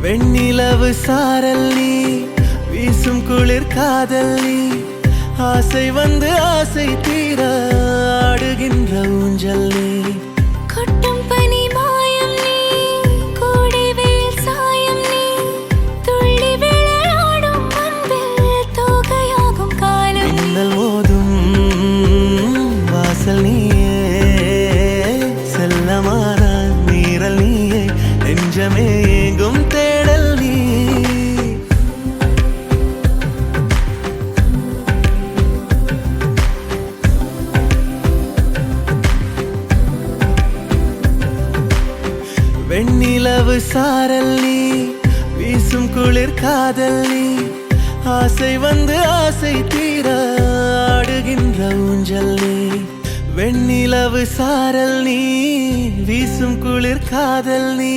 வெண்ணிலவு சாரல் நீ வீசும் குளிர் காதல் நீ ஆசை வந்து ஆசை தீர ஆடுகின்ற ஊஞ்சல் நீ கொட்டும் பனி மாயம் நீ கோடை வெயில் சாயம் நீ துள்ளி விளையாடும் அன்பில் தோகையாகும் காலம் மின்னல் மோதும் வாசல் நீயே செல்லமான நீரல் நீயே நெஞ்சமே எங்கும் தேடல் நீ வெண்ணிலவு சாரல் நீ வீசும் குளிர் காதல் நீ ஆசை வந்து ஆசை தீர ஆடுகின்ற ஊஞ்சல் நீ வெண்ணிலவு சாரல் நீ வீசும் குளிர் காதல் நீ